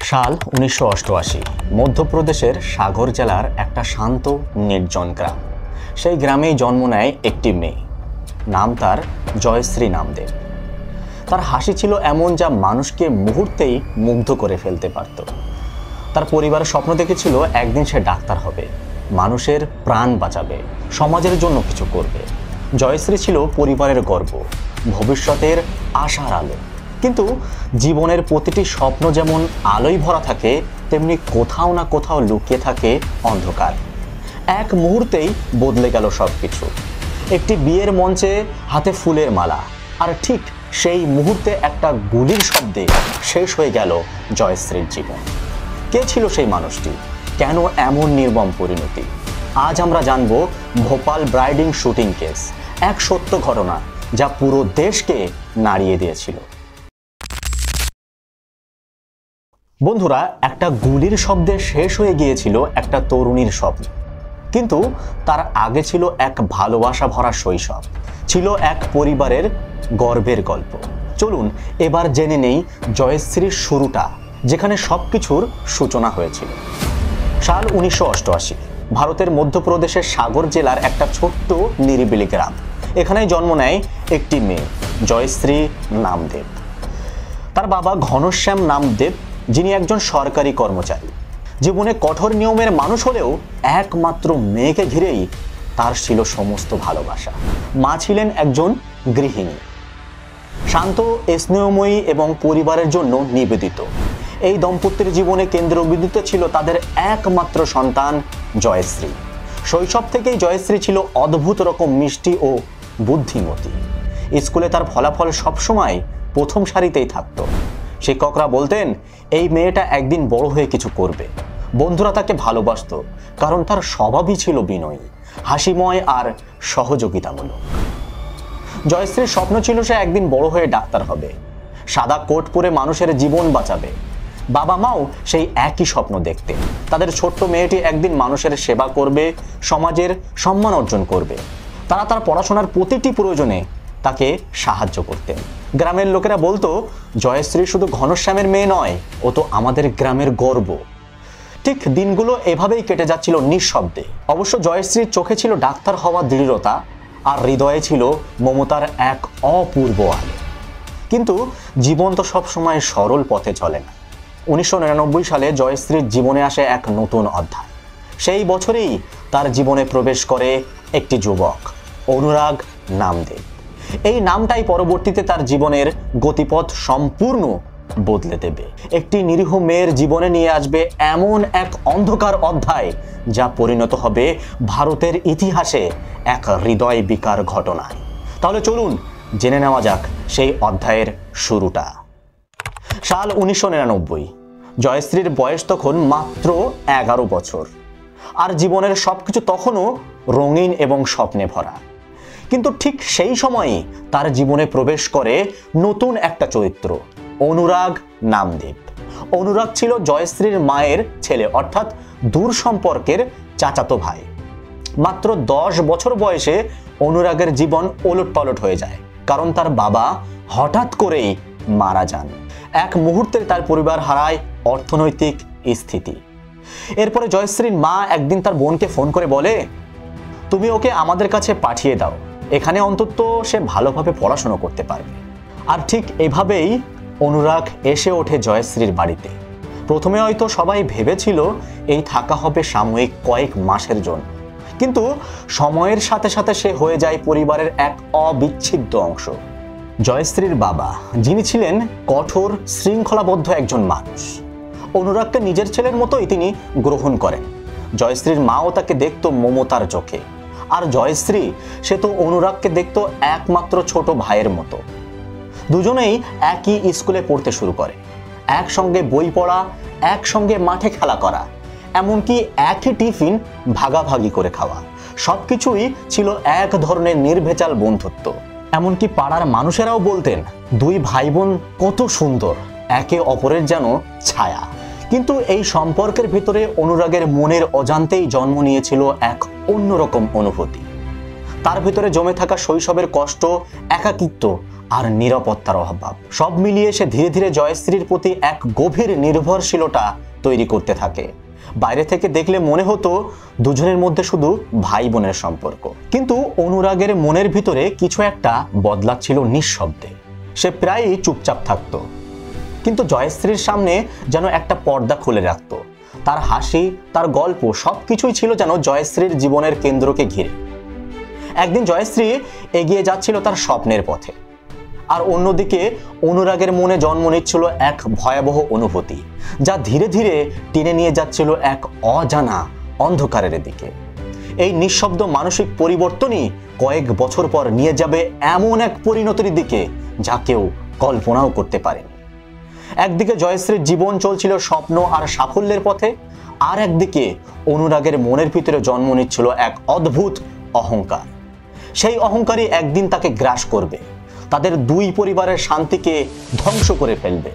সাল 1988। মধ্যপ্রদেশের সাগর জেলার একটা শান্ত নির্জন গ্রাম। সেই গ্রামেই জন্ম নেয় একটি মেয়ে, নাম তার জয়শ্রী নামদেব। তার হাসি ছিল এমন যা মানুষকে মুহূর্তেই মুগ্ধ করে ফেলতে পারত। তার পরিবার স্বপ্ন দেখেছিল একদিন সে ডাক্তার হবে, মানুষের প্রাণ বাঁচাবে, সমাজের জন্য কিছু করবে। জয়শ্রী ছিল পরিবারের গর্ব, ভবিষ্যতের আশার আলো। কিন্তু জীবনের প্রতিটি স্বপ্ন যেমন আলোয় ভরা থাকে, তেমনি কোথাও না কোথাও লুকিয়ে থাকে অন্ধকার। এক মুহূর্তেই বদলে গেল সব কিছু। একটি বিয়ের মঞ্চে হাতে ফুলের মালা, আর ঠিক সেই মুহূর্তে একটা গুলির শব্দে শেষ হয়ে গেল জয়শ্রীর জীবন। কে ছিল সেই মানুষটি? কেন এমন নির্মম পরিণতি? আজ আমরা জানব ভোপাল ব্রাইডিং শুটিং কেস, এক সত্য ঘটনা যা পুরো দেশকে নাড়িয়ে দিয়েছিল। বন্ধুরা, একটা গুলির শব্দে শেষ হয়ে গিয়েছিল একটা তরুণীর স্বপ্ন, কিন্তু তার আগে ছিল এক ভালোবাসা ভরা শৈশব, ছিল এক পরিবারের গর্বের গল্প। চলুন এবার জেনে নেই জয়শ্রীর শুরুটা, যেখানে সবকিছুর সূচনা হয়েছিল। সাল 1988। ভারতের মধ্যপ্রদেশের সাগর জেলার একটা ছোট্ট নিরিবিলি গ্রাম। এখানেই জন্ম নেয় একটি মেয়ে, জয়শ্রী নামদেব। তার বাবা ঘনশ্যাম নামদেব, যিনি একজন সরকারি কর্মচারী। জীবনে কঠোর নিয়মের মানুষ হলেও একমাত্র মেয়েকে ঘিরেই তার ছিল সমস্ত ভালোবাসা। মা ছিলেন একজন গৃহিণী, শান্ত, স্নেহময়ী এবং পরিবারের জন্য নিবেদিত। এই দম্পতির জীবনে কেন্দ্রবিন্দুতে ছিল তাদের একমাত্র সন্তান জয়শ্রী। শৈশব থেকেই জয়শ্রী ছিল অদ্ভুত রকম মিষ্টি ও বুদ্ধিমতী। স্কুলে তার ফলাফল সবসময় প্রথম সারিতেই থাকত। শিক্ষকরা বলতেন এই মেয়েটা একদিন বড় হয়ে কিছু করবে। বন্ধুরা তাকে ভালোবাসত, কারণ তার স্বভাবই ছিল বিনয়ী, হাসিময় আর সহযোগিতামূলক। জয়শ্রীর স্বপ্ন ছিল সে একদিন বড় হয়ে ডাক্তার হবে, সাদা কোট পরে মানুষের জীবন বাঁচাবে। বাবা মাও সেই একই স্বপ্ন দেখতেন। তাদের ছোট্ট মেয়েটি একদিন মানুষের সেবা করবে, সমাজের সম্মান অর্জন করবে। তারা তার পড়াশোনার প্রতিটি প্রয়োজনে তাকে সাহায্য করতেন। গ্রামের লোকেরা বলতো, জয়শ্রী শুধু ঘনশ্যামের মেয়ে নয়, ও তো আমাদের গ্রামের গর্ব। ঠিক দিনগুলো এভাবেই কেটে যাচ্ছিল নিঃশব্দে। অবশ্য জয়শ্রীর চোখে ছিল ডাক্তার হওয়ার দৃঢ়তা, আর হৃদয়ে ছিল মমতার এক অপূর্ব আলো। কিন্তু জীবন তো সবসময় সরল পথে চলে না। 1999 সালে জয়শ্রীর জীবনে আসে এক নতুন অধ্যায়। সেই বছরেই তার জীবনে প্রবেশ করে একটি যুবক, অনুরাগ নামদেব। এই নামটাই পরবর্তীতে তার জীবনের গতিপথ সম্পূর্ণ বদলে দেবে। একটি নিরীহ মেয়ের জীবনে নিয়ে আসবে এমন এক অন্ধকার অধ্যায় যা পরিণত হবে ভারতের ইতিহাসে এক হৃদয় বিকার ঘটনায়। তাহলে চলুন জেনে নেওয়া যাক সেই অধ্যায়ের শুরুটা। সাল 1999। জয়শ্রীর বয়স তখন মাত্র 11 বছর, আর জীবনের সবকিছু তখনও রঙিন এবং স্বপ্নে ভরা। কিন্তু ঠিক সেই সময়ই তার জীবনে প্রবেশ করে নতুন একটা চরিত্র, অনুরাগ নামদেব। অনুরাগ ছিল জয়শ্রীর মায়ের ছেলে, অর্থাৎ দূর সম্পর্কের চাচাতো ভাই। মাত্র 10 বছর বয়সে অনুরাগের জীবন ওলটপালট হয়ে যায়, কারণ তার বাবা হঠাৎ করেই মারা যান। এক মুহূর্তে তার পরিবার হারায় অর্থনৈতিক স্থিতি। এরপরে জয়শ্রীর মা একদিন তার বোনকে ফোন করে বলে, তুমি ওকে আমাদের কাছে পাঠিয়ে দাও, এখানে অন্তত সে ভালোভাবে পড়াশোনা করতে পারবে। আর ঠিক এভাবেই অনুরাগ এসে ওঠে জয়শ্রীর বাড়িতে। প্রথমে হয়তো সবাই ভেবেছিল এই থাকা হবে সাময়িক কয়েক মাসের জন্য, কিন্তু সময়ের সাথে সাথে সে হয়ে যায় পরিবারের এক অবিচ্ছেদ্য অংশ। জয়শ্রীর বাবা, যিনি ছিলেন কঠোর শৃঙ্খলাবদ্ধ একজন মানুষ, অনুরাগকে নিজের ছেলের মতোই তিনি গ্রহণ করেন। জয়শ্রীর মাও তাকে দেখত মমতার চোখে, আর জয়শ্রী, সে তো অনুরাগকে দেখত একমাত্র ছোট ভাইয়ের মতো। দুজনেই একই স্কুলে পড়তে শুরু করে, একসঙ্গে বই পড়া, একসঙ্গে মাঠে খেলা করা, এমনকি একই টিফিন ভাগাভাগি করে খাওয়া। সবকিছুই ছিল এক ধরনের নির্ভেজাল বন্ধুত্ব। এমনকি পাড়ার মানুষেরাও বলতেন, দুই ভাই বোন কত সুন্দর, একে অপরের যেন ছায়া। কিন্তু এই সম্পর্কের ভিতরে অনুরাগের মনের অজান্তেই জন্ম নিয়েছিল এক অন্যরকম অনুভূতি। তার ভিতরে জমে থাকা শৈশবের কষ্ট, একাকিত্ব আর নিরাপত্তার অভাব, সব মিলিয়ে সে ধীরে ধীরে জয়শ্রীর প্রতি এক গভীর নির্ভরশীলতা তৈরি করতে থাকে। বাইরে থেকে দেখলে মনে হতো দুজনের মধ্যে শুধু ভাই বোনের সম্পর্ক, কিন্তু অনুরাগের মনের ভিতরে কিছু একটা বদলাচ্ছিল নিঃশব্দে। সে প্রায়ই চুপচাপ থাকতো, কিন্তু জয়শ্রীর সামনে যেন একটা পর্দা খুলে রাখত। তার হাসি, তার গল্প সবকিছুই ছিল যেন জয়শ্রীর জীবনের কেন্দ্রকে ঘিরে। একদিন জয়শ্রী এগিয়ে যাচ্ছিল তার স্বপ্নের পথে, আর অন্যদিকে অনুরাগের মনে জন্ম নিচ্ছিল এক ভয়াবহ অনুভূতি, যা ধীরে ধীরে টেনে নিয়ে যাচ্ছিল এক অজানা অন্ধকারের দিকে। এই নিঃশব্দ মানসিক পরিবর্তনই কয়েক বছর পর নিয়ে যাবে এমন এক পরিণতির দিকে যা কেউ কল্পনাও করতে পারেনি। একদিকে জয়শ্রীর জীবন চলছিল স্বপ্ন আর সাফল্যের পথে, আর একদিকে অনুরাগের মনের ভিতরে জন্ম নিচ্ছিল এক অদ্ভুত অহংকার। সেই অহংকারই একদিন তাকে গ্রাস করবে, তাদের দুই পরিবারের শান্তিকে ধ্বংস করে ফেলবে।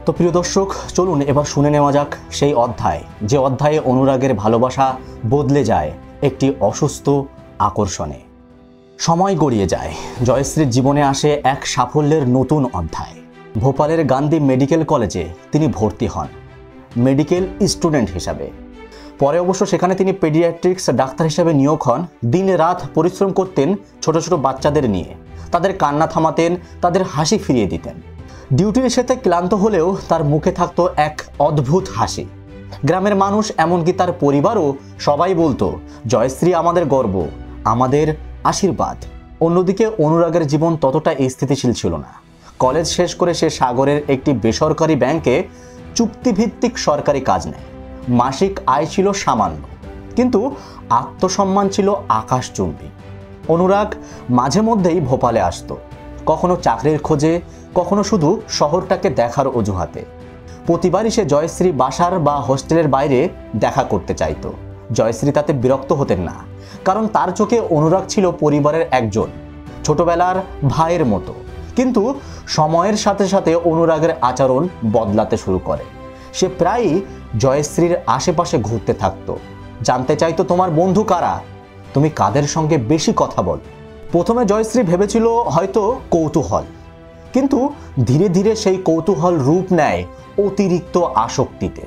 তো প্রিয় দর্শক, চলুন এবার শুনে নেওয়া যাক সেই অধ্যায়, যে অধ্যায়ে অনুরাগের ভালোবাসা বদলে যায় একটি অসুস্থ আকর্ষণে। সময় গড়িয়ে যায়, জয়শ্রীর জীবনে আসে এক সাফল্যের নতুন অধ্যায়। ভোপালের গান্ধী মেডিকেল কলেজে তিনি ভর্তি হন মেডিকেল স্টুডেন্ট হিসাবে। পরে অবশ্য সেখানে তিনি পেডিয়াট্রিক্স ডাক্তার হিসাবে নিয়োগ হন। দিনে রাত পরিশ্রম করতেন ছোট ছোট বাচ্চাদের নিয়ে, তাদের কান্না থামাতেন, তাদের হাসি ফিরিয়ে দিতেন। ডিউটির সাথে ক্লান্ত হলেও তার মুখে থাকতো এক অদ্ভুত হাসি। গ্রামের মানুষ, এমনকি তার পরিবারও সবাই বলতো, জয়শ্রী আমাদের গর্ব, আমাদের আশীর্বাদ। অন্যদিকে অনুরাগের জীবন ততটা স্থিতিশীল ছিল না। কলেজ শেষ করে সে সাগরের একটি বেসরকারি ব্যাংকে চুক্তিভিত্তিক সরকারি কাজ নেয়। মাসিক আয় ছিল সামান্য, কিন্তু আত্মসম্মান ছিল আকাশচুম্বী। অনুরাগ মাঝে মধ্যেই ভোপালে আসতো, কখনো চাকরির খোঁজে, কখনো শুধু শহরটাকে দেখার অজুহাতে। প্রতিবারই সে জয়শ্রী বাসার বা হোস্টেলের বাইরে দেখা করতে চাইতো। জয়শ্রী তাতে বিরক্ত হতেন না, কারণ তার চোখে অনুরাগ ছিল পরিবারের একজন, ছোটবেলার ভাইয়ের মতো। কিন্তু সময়ের সাথে সাথে অনুরাগের আচরণ বদলাতে শুরু করে। সে প্রায়ই জয়শ্রীর আশেপাশে ঘুরতে থাকতো, জানতে চাইতো তোমার বন্ধু কারা, তুমি কাদের সঙ্গে বেশি কথা বল। প্রথমে জয়শ্রী ভেবেছিল হয়তো কৌতূহল, কিন্তু ধীরে ধীরে সেই কৌতূহল রূপ নেয় অতিরিক্ত আসক্তিতে।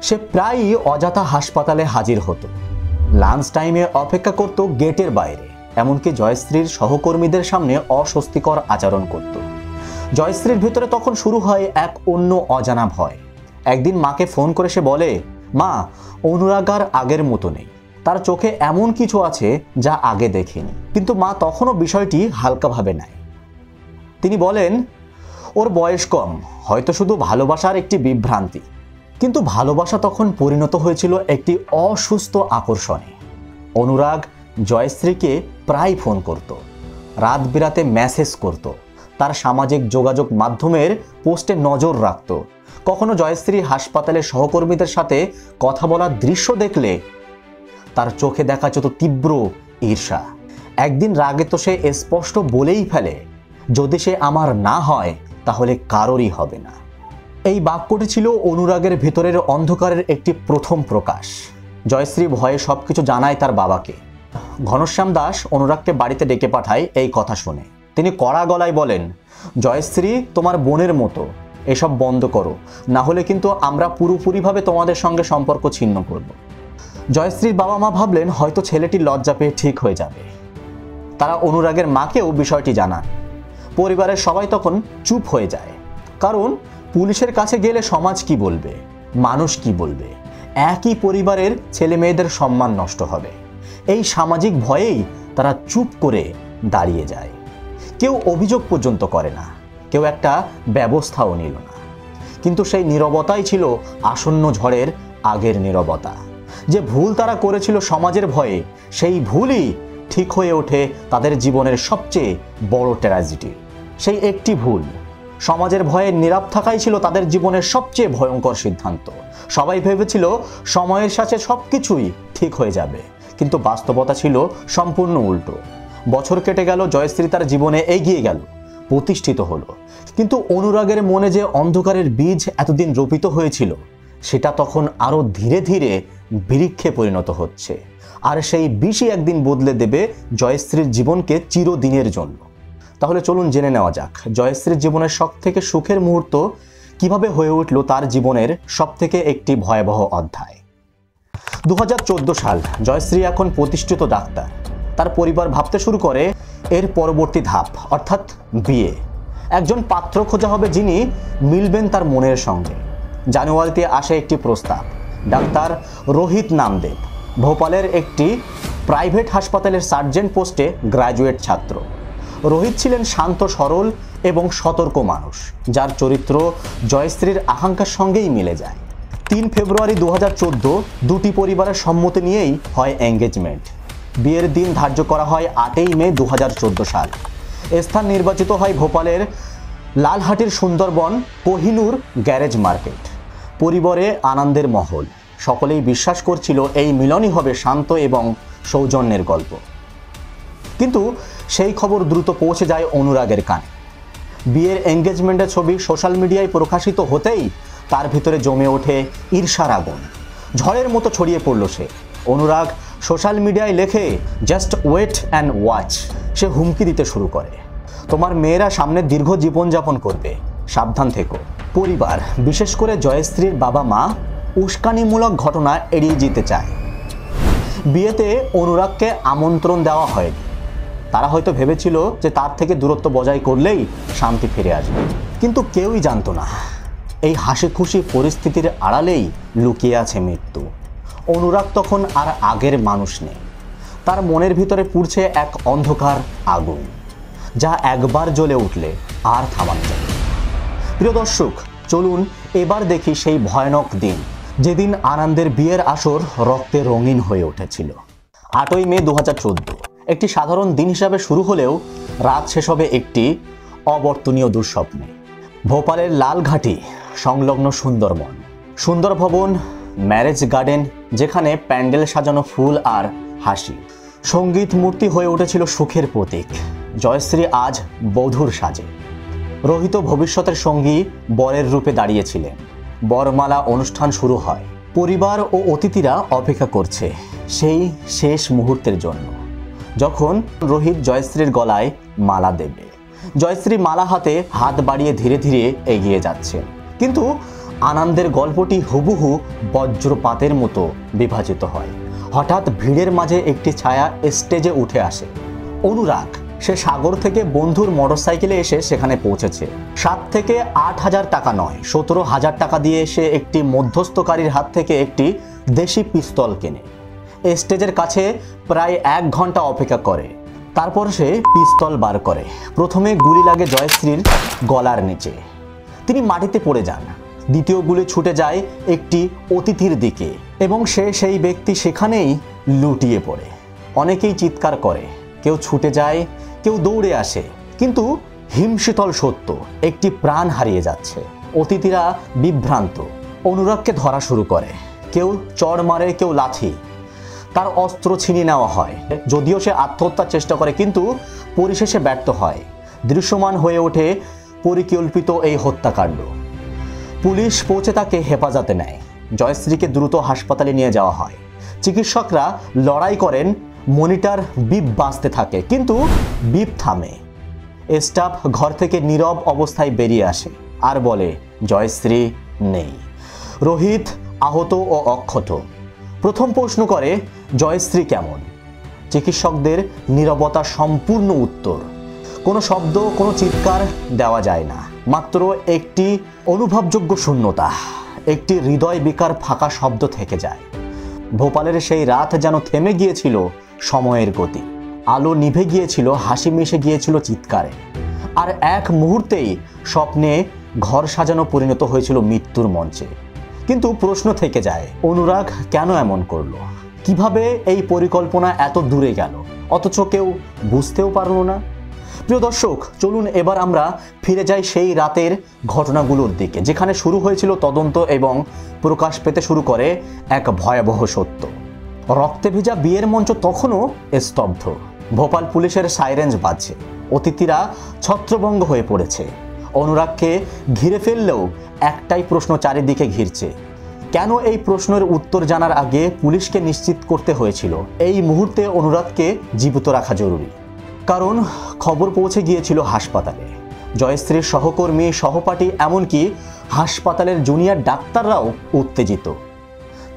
সে প্রায়ই অযথা হাসপাতালে হাজির হতো, লাঞ্চ টাইমে অপেক্ষা করত গেটের বাইরে, এমনকি জয়শ্রীর সহকর্মীদের সামনে অস্বস্তিকর আচরণ করত। জয়শ্রীর ভিতরে তখন শুরু হয় এক অন্য অজানা ভয়। একদিন মাকে ফোন করে সে বলে, মা, অনুরাগ আর আগের মতো নেই, তার চোখে এমন কিছু আছে যা আগে দেখিনি। কিন্তু মা তখনও বিষয়টি হালকাভাবে নেয়। তিনি বলেন, ওর বয়স কম, হয়তো শুধু ভালোবাসার একটি বিভ্রান্তি। কিন্তু ভালোবাসা তখন পরিণত হয়েছিল একটি অসুস্থ আকর্ষণে। অনুরাগ জয়শ্রীকে প্রায় ফোন করত, রাত বিরাতে মেসেজ করত, তার সামাজিক যোগাযোগ মাধ্যমের পোস্টে নজর রাখত। কখনো জয়শ্রী হাসপাতালের সহকর্মীদের সাথে কথা বলার দৃশ্য দেখলে তার চোখে দেখা যেত তীব্র ঈর্ষা। একদিন রাগে তো সে স্পষ্ট বলেই ফেলে, যদি সে আমার না হয় তাহলে কারোরই হবে না। এই বাক্যটি ছিল অনুরাগের ভেতরের অন্ধকারের একটি প্রথম প্রকাশ। জয়শ্রী ভয়ে সবকিছু জানায় তার বাবাকে। ঘনশ্যাম দাস অনুরাগকে বাড়িতে ডেকে পাঠায় এই কথা শুনে। তিনি কড়া গলায় বলেন, জয়শ্রী তোমার বোনের মতো, এসব বন্ধ করো, না হলে কিন্তু আমরা পুরোপুরিভাবে তোমাদের সঙ্গে সম্পর্ক ছিন্ন করব। জয়শ্রীর বাবা মা ভাবলেন হয়তো ছেলেটি লজ্জা পেয়ে ঠিক হয়ে যাবে। তারা অনুরাগের মাকেও বিষয়টি জানান। পরিবারের সবাই তখন চুপ হয়ে যায়, কারণ পুলিশের কাছে গেলে সমাজ কি বলবে, মানুষ কি বলবে, একই পরিবারের ছেলে মেয়েদের সম্মান নষ্ট হবে। এই সামাজিক ভয়েই তারা চুপ করে দাঁড়িয়ে যায়। কেউ অভিযোগ পর্যন্ত করে না, কেউ একটা ব্যবস্থাও নিল না। কিন্তু সেই নীরবতাই ছিল আসন্ন ঝড়ের আগের নীরবতা। যে ভুল তারা করেছিল সমাজের ভয়ে, সেই ভুলই ঠিক হয়ে ওঠে তাদের জীবনের সবচেয়ে বড় ট্র্যাজেডি। সেই একটি ভুল, সমাজের ভয়ে নীরব থাকাই ছিল তাদের জীবনের সবচেয়ে ভয়ঙ্কর সিদ্ধান্ত। সবাই ভেবেছিল সময়ের সাথে সবকিছুই ঠিক হয়ে যাবে, কিন্তু বাস্তবতা ছিল সম্পূর্ণ উল্টো। বছর কেটে গেল, জয়শ্রী তার জীবনে এগিয়ে গেল, প্রতিষ্ঠিত হলো, কিন্তু অনুরাগের মনে যে অন্ধকারের বীজ এতদিন রোপিত হয়েছিল, সেটা তখন আরো ধীরে ধীরে বৃক্ষে পরিণত হচ্ছে। আর সেই বিষই একদিন বদলে দেবে জয়শ্রীর জীবনকে চিরদিনের জন্য। তাহলে চলুন জেনে নেওয়া যাক জয়শ্রীর জীবনের সব থেকে সুখের মুহূর্ত কিভাবে হয়ে উঠল তার জীবনের সবথেকে একটি ভয়াবহ অধ্যায়। 2014 সাল। জয়শ্রী এখন প্রতিষ্ঠিত ডাক্তার। তার পরিবার ভাবতে শুরু করে এর পরবর্তী ধাপ অর্থাৎ বিয়ে। একজন পাত্র খোঁজা হবে যিনি মিলবেন তার মনের সঙ্গে। জানুয়ারিতে আসে একটি প্রস্তাব। ডাক্তার রোহিত নামদেব, ভোপালের একটি প্রাইভেট হাসপাতালের সার্জেন্ট পোস্টে গ্র্যাজুয়েট ছাত্র। রোহিত ছিলেন শান্ত সরল এবং সতর্ক মানুষ, যার চরিত্র জয়শ্রীর আকাঙ্ক্ষার সঙ্গেই মিলে যায়। 3 ফেব্রুয়ারি 2014 দুটি পরিবারের সম্মতি নিয়েই হয় এঙ্গেজমেন্ট। বিয়ের দিন ধার্য করা হয় 8ই মে 2014 সাল। স্থান নির্বাচিত হয় ভোপালের লালহাটির সুন্দরবন কোহিনুর গ্যারেজ মার্কেট। পরিবারে আনন্দের মহল। সকলেই বিশ্বাস করছিল এই মিলনই হবে শান্ত এবং সৌজন্যের গল্প। কিন্তু সেই খবর দ্রুত পৌঁছে যায় অনুরাগের কানে। বিয়ের এঙ্গেজমেন্টের ছবি সোশ্যাল মিডিয়ায় প্রকাশিত হতেই তার ভিতরে জমে ওঠে ঈর্ষার আগুন। ঝড়ের মতো ছড়িয়ে পড়ল সে। অনুরাগ সোশ্যাল মিডিয়ায় লেখে, জাস্ট ওয়েট অ্যান্ড ওয়াচ। সে হুমকি দিতে শুরু করে, তোমার মেয়েরা সামনে দীর্ঘ জীবনযাপন করবে, সাবধান থেকো। পরিবার, বিশেষ করে জয়শ্রীর বাবা মা, উস্কানিমূলক ঘটনা এড়িয়ে যেতে চায়। বিয়েতে অনুরাগকে আমন্ত্রণ দেওয়া হয়নি। তারা হয়তো ভেবেছিল যে তার থেকে দূরত্ব বজায় করলেই শান্তি ফিরে আসবে। কিন্তু কেউই জানতো না এই হাসি খুশি পরিস্থিতির আড়ালেই লুকিয়ে আছে মৃত্যু। অনুরাগ তখন আর আগের মানুষ নেই। তার মনের ভিতরে পুড়ছে এক অন্ধকার আগুন, যা একবার জ্বলে উঠলে আর থামানো যাবে। প্রিয় দর্শক, চলুন এবার দেখি সেই ভয়ানক দিন যেদিন আনন্দের বিয়ের আসর রক্তে রঙিন হয়ে উঠেছিল। 8ই মে 2014 একটি সাধারণ দিন হিসাবে শুরু হলেও রাত শেষ হবে একটি অবর্তনীয় দুঃস্বপ্নে। ভোপালের লালঘাটি সংলগ্ন সুন্দর ভবন ম্যারেজ গার্ডেন, যেখানে প্যান্ডেল সাজানো ফুল আর হাসি, সঙ্গীত মূর্তি হয়ে উঠেছিল সুখের প্রতীক। জয়শ্রী আজ বধূর সাজে, রোহিত ভবিষ্যতের সঙ্গী বরের রূপে দাঁড়িয়েছিলেন। বরমালা অনুষ্ঠান শুরু হয়। পরিবার ও অতিথিরা অপেক্ষা করছে সেই শেষ মুহূর্তের জন্য, যখন রোহিত জয়শ্রীর গলায় মালা দেবে। জয়শ্রী মালা হাতে হাত বাড়িয়ে ধীরে ধীরে এগিয়ে যাচ্ছে, কিন্তু আনন্দের গল্পটি হুবহু বজ্রপাতের মতো বিভাজিত হয়। হঠাৎ ভিড়ের মাঝে একটি ছায়া স্টেজে উঠে আসে। অনুরাগ। সে সাগর থেকে বন্ধুর মোটরসাইকেলে এসে সেখানে পৌঁছেছে। 7 থেকে 8 হাজার টাকা নয়, 17,000 টাকা দিয়ে সে একটি মধ্যস্থকারীর হাত থেকে একটি দেশি পিস্তল কেনে। স্টেজের কাছে প্রায় 1 ঘন্টা অপেক্ষা করে। তারপর সে পিস্তল বার করে। প্রথমে গুলি লাগে জয়শ্রীর গলার নিচে, তিনি মাটিতে পড়ে যান। দ্বিতীয় গুলি ছুটে যায় একটি অতিথির দিকে এবং সেই ব্যক্তি সেখানেই লুটিয়ে পড়ে। অনেকেই চিৎকার করে, কেউ ছুটে যায়, কেউ দৌড়ে আসে, কিন্তু হিমশীতল সত্য, একটি প্রাণ হারিয়ে যাচ্ছে। অতিথিরা বিভ্রান্ত। অনুরাগকে ধরা শুরু করে, কেউ চড় মারে, কেউ লাথি। তার অস্ত্র ছিনিয়ে নেওয়া হয়। যদিও সে আত্মহত্যার চেষ্টা করে, কিন্তু পরিশেষে ব্যর্থ হয়। দৃশ্যমান হয়ে ওঠে পরিকল্পিত এই হত্যাকাণ্ড। পুলিশ পৌঁছে তাকে হেফাজতে নেয়। জয়শ্রীকে দ্রুত হাসপাতালে নিয়ে যাওয়া হয়। চিকিৎসকরা লড়াই করেন, মনিটর বিপ বাজতে থাকে, কিন্তু বিপ থামে। স্টাফ ঘর থেকে নীরব অবস্থায় বেরিয়ে আসে আর বলে, জয়শ্রী নেই। রোহিত আহত ও অক্ষত। প্রথম প্রশ্ন করে, জয়শ্রী কেমন? চিকিৎসকদের নীরবতা সম্পূর্ণ উত্তর। কোনো শব্দ, কোনো চিৎকার দেওয়া যায় না, মাত্র একটি অনুভবযোগ্য শূন্যতা, একটি হৃদয় বিকার ফাঁকা শব্দ থেকে যায়। ভোপালের সেই রাত যেন থেমে গিয়েছিল সময়ের গতি। আলো নিভে গিয়েছিল, হাসি মিশে গিয়েছিল চিৎকারে, আর এক মুহূর্তেই স্বপ্নে ঘর সাজানো পরিণত হয়েছিল মৃত্যুর মঞ্চে। কিন্তু প্রশ্ন থেকে যায়, অনুরাগ কেন এমন করলো? কিভাবে এই পরিকল্পনা এত দূরে গেল, অথচ কেউ বুঝতেও পারল না? প্রিয় দর্শক, চলুন এবার আমরা ফিরে যাই সেই রাতের ঘটনাগুলোর দিকে, যেখানে শুরু হয়েছিল তদন্ত এবং প্রকাশ পেতে শুরু করে এক ভয়াবহ সত্য। রক্তে ভেজা বিয়ের মঞ্চ তখনও স্তব্ধ। ভোপাল পুলিশের সাইরেঞ্জ বাজছে। অতিথিরা ছত্রভঙ্গ হয়ে পড়েছে। অনুরাগকে ঘিরে ফেললেও একটাই প্রশ্ন চারিদিকে ঘিরছে। কেন? এই প্রশ্নের উত্তর জানার আগে পুলিশকে নিশ্চিত করতে হয়েছিল এই মুহূর্তে অনুরাগকে জীবিত রাখা জরুরি। কারণ খবর পৌঁছে গিয়েছিল হাসপাতালে। জয়শ্রীর সহকর্মী, সহপাঠী, এমনকি হাসপাতালের জুনিয়র ডাক্তাররাও উত্তেজিত।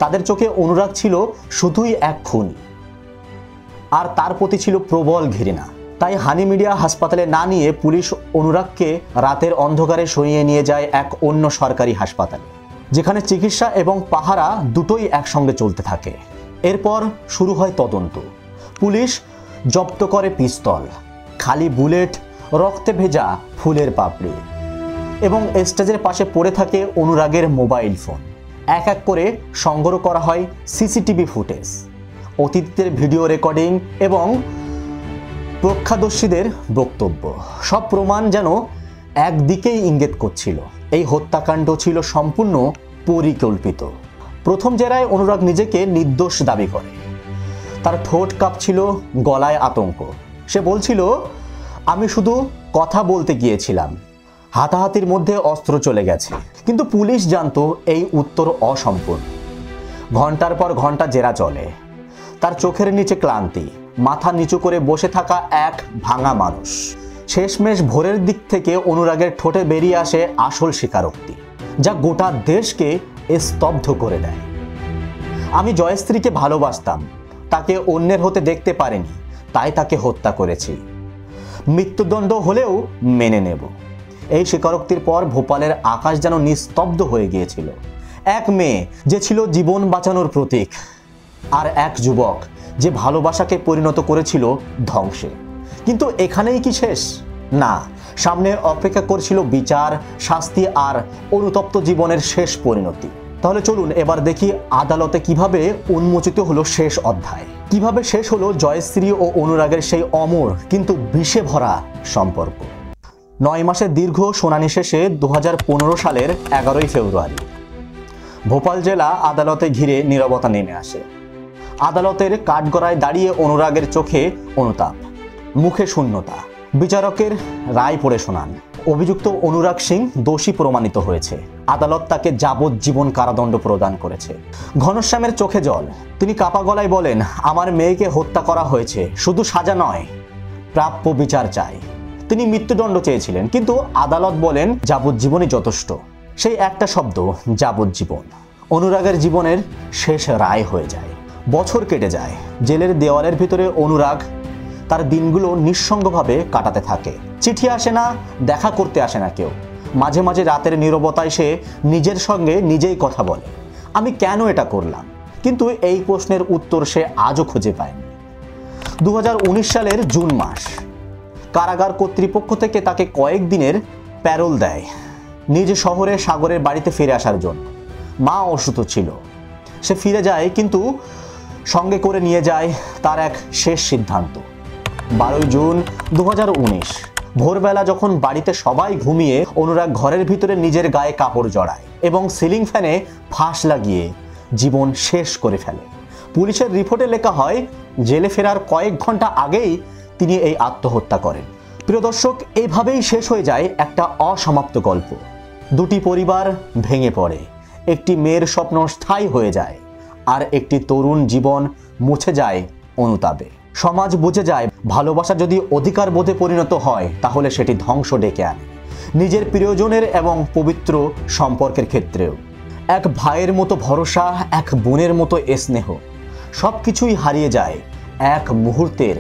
তাদের চোখে অনুরাগ ছিল শুধুই এক খুনি, আর তার প্রতি ছিল প্রবল ঘৃণা। তাই হানি মিডিয়া হাসপাতালে না নিয়ে পুলিশ অনুরাগকে রাতের অন্ধকারে সরিয়ে নিয়ে যায় এক অন্য সরকারি হাসপাতালে, যেখানে চিকিৎসা এবং পাহারা দুটোই একসঙ্গে চলতে থাকে। এরপর শুরু হয় তদন্ত। পুলিশ জব্দ করে পিস্তল, খালি বুলেট, রক্তে ভেজা ফুলের পাপড়ি এবং স্টেজের পাশে পড়ে থাকে অনুরাগের মোবাইল ফোন। এক এক করে সংগ্রহ করা হয় সিসিটিভি ফুটেজ, অতীতের ভিডিও রেকর্ডিং এবং প্রত্যক্ষদর্শীদের বক্তব্য। সব প্রমাণ যেন একদিকেই ইঙ্গিত করছিল এই হত্যাকাণ্ড ছিল সম্পূর্ণ পরিকল্পিত। প্রথম জেরায় অনুরাগ নিজেকে নির্দোষ দাবি করে। তার ঠোঁট কাঁপছিল, গলায় আতঙ্ক। সে বলছিল, আমি শুধু কথা বলতে গিয়েছিলাম, হাতাহাতির মধ্যে অস্ত্র চলে গেছে। কিন্তু পুলিশ জানতো এই উত্তর অসম্পূর্ণ। ঘন্টার পর ঘন্টা জেরা চলে। তার চোখের নিচে ক্লান্তি, মাথা নিচু করে বসে থাকা এক ভাঙা মানুষ। শেষমেশ ভোরের দিক থেকে অনুরাগের ঠোঁটে বেরিয়ে আসে আসল স্বীকারোক্তি, যা গোটা দেশকে স্তব্ধ করে দেয়। আমি জয়শ্রীকে ভালোবাসতাম, তাকে অন্যের হতে দেখতে পারিনি, তাই তাকে হত্যা করেছি। মৃত্যুদণ্ড হলেও মেনে নেব। এই স্বীকারোক্তির পর ভোপালের আকাশ যেন নিস্তব্ধ হয়ে গিয়েছিল। এক মেয়ে যে ছিল জীবন বাঁচানোর প্রতীক, আর এক যুবক যে ভালোবাসাকে পরিণত করেছিল ধ্বংসে। কিন্তু এখানেই কি শেষ? না, সামনে অপেক্ষা করছিল বিচার, শাস্তি আর অনুতপ্ত জীবনের শেষ পরিণতি। তাহলে চলুন এবার দেখি আদালতে কিভাবে উন্মোচিত হলো শেষ অধ্যায়, কিভাবে শেষ হলো জয়শ্রী ও অনুরাগের সেই অমর কিন্তু বিষে ভরা সম্পর্ক। 9 মাসের দীর্ঘ শুনানি শেষে 2015 সালের 11 ফেব্রুয়ারি ভোপাল জেলা আদালতে ঘিরে নীরবতা নেমে আসে। আদালতের কাঠগড়ায় দাঁড়িয়ে অনুরাগের চোখে অনুতাপ, মুখে শূন্যতা। বিচারকের রায় পড়ে শোনান, অভিযুক্ত অনুরাগ সিং দোষী প্রমাণিত হয়েছে। আদালত তাকে যাবজ্জীবন কারাদণ্ড প্রদান করেছে। ঘনশ্যামের চোখে জল। তিনি কাপা গলায় বলেন, আমার মেয়েকে হত্যা করা হয়েছে, শুধু সাজা নয়, প্রাপ্য বিচার চাই। তিনি মৃত্যুদণ্ড চেয়েছিলেন, কিন্তু আদালত বলেন যাবজ্জীবনই যথেষ্ট। সেই একটা শব্দ, যাবজ্জীবন, অনুরাগের জীবনের শেষ রায় হয়ে যায়। বছর কেটে যায়। জেলের দেওয়ালের ভিতরে অনুরাগ তার দিনগুলো নিঃসঙ্গভাবে কাটাতে থাকে। চিঠি আসে না, দেখা করতে আসে না কেউ। মাঝে মাঝে রাতের নীরবতায় সে নিজের সঙ্গে নিজেই কথা বলে, আমি কেন এটা করলাম? কিন্তু এই প্রশ্নের উত্তর সে আজও খুঁজে পায়নি। 2019 সালের জুন মাস, কারাগার কর্তৃপক্ষ থেকে তাকে কয়েকদিনের প্যারোল দেয় নিজ শহরে সাগরের বাড়িতে ফিরে আসার জন্য। মা অসুস্থ ছিল। সে ফিরে যায়, কিন্তু সঙ্গে করে নিয়ে যায় তার এক শেষ সিদ্ধান্ত। 12 জুন 2019 ভোরবেলা যখন বাড়িতে সবাই ঘুমিয়ে, অনুরাগ ঘরের ভিতরে নিজের গায়ে কাপড় জড়ায় এবং সিলিং ফ্যানে ফাঁস লাগিয়ে জীবন শেষ করে ফেলে। পুলিশের রিপোর্টে লেখা হয়, জেলে ফেরার কয়েক ঘন্টা আগেই তিনি এই আত্মহত্যা করেন। প্রিয় দর্শক, এইভাবেই শেষ হয়ে যায় একটা অসমাপ্ত গল্প। দুটি পরিবার ভেঙে পড়ে, একটি মেয়ের স্বপ্ন স্থায়ী হয়ে যায়, আর একটি তরুণ জীবন মুছে যায় অনুতাপে। সমাজ বুঝে যায়, ভালোবাসা যদি অধিকার বোধে পরিণত হয় তাহলে সেটি ধ্বংস ডেকে আনে, নিজের প্রিয়জনের এবং পবিত্র সম্পর্কের ক্ষেত্রেও। এক ভাইয়ের মতো ভরসা, এক বোনের মতো স্নেহ, সব কিছুই হারিয়ে যায় এক মুহূর্তের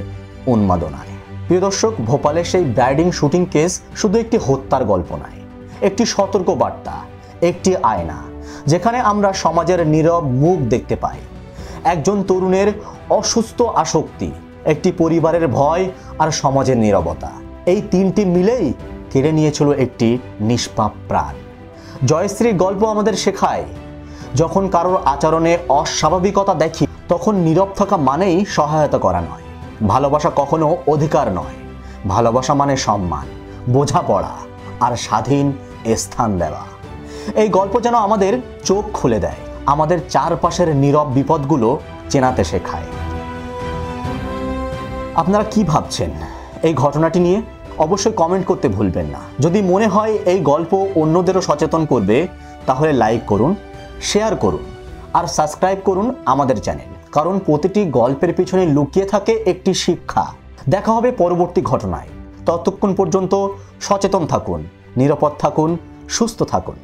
উন্মাদনায়। প্রিয় দর্শক, ভোপালের সেই ব্রাইডিং শুটিং কেস শুধু একটি হত্যার গল্প নয়, একটি সতর্ক বার্তা, একটি আয়না, যেখানে আমরা সমাজের নীরব মুখ দেখতে পাই। একজন তরুণের অসুস্থ আসক্তি, একটি পরিবারের ভয় আর সমাজের নীরবতা, এই তিনটি মিলেই কেড়ে নিয়েছিল একটি নিষ্পাপ প্রাণ। জয়শ্রীর গল্প আমাদের শেখায়, যখন কারোর আচরণে অস্বাভাবিকতা দেখি তখন নীরব থাকা মানেই সহায়তা করা নয়। ভালোবাসা কখনো অধিকার নয়, ভালোবাসা মানে সম্মান, বোঝাপড়া আর স্বাধীন স্থান দেওয়া। এই গল্প যেন আমাদের চোখ খুলে দেয়, আমাদের চারপাশের নীরব বিপদগুলো চেনাতে শেখায়। আপনারা কি ভাবছেন এই ঘটনাটি নিয়ে? অবশ্যই কমেন্ট করতে ভুলবেন না। যদি মনে হয় এই গল্প অন্যদেরও সচেতন করবে, তাহলে লাইক করুন, শেয়ার করুন আর সাবস্ক্রাইব করুন আমাদের চ্যানেল। কারণ প্রতিটি গল্পের পিছনে লুকিয়ে থাকে একটি শিক্ষা, দেখা হবে পরবর্তী ঘটনায়। ততক্ষণ পর্যন্ত সচেতন থাকুন, নিরাপদ থাকুন, সুস্থ থাকুন।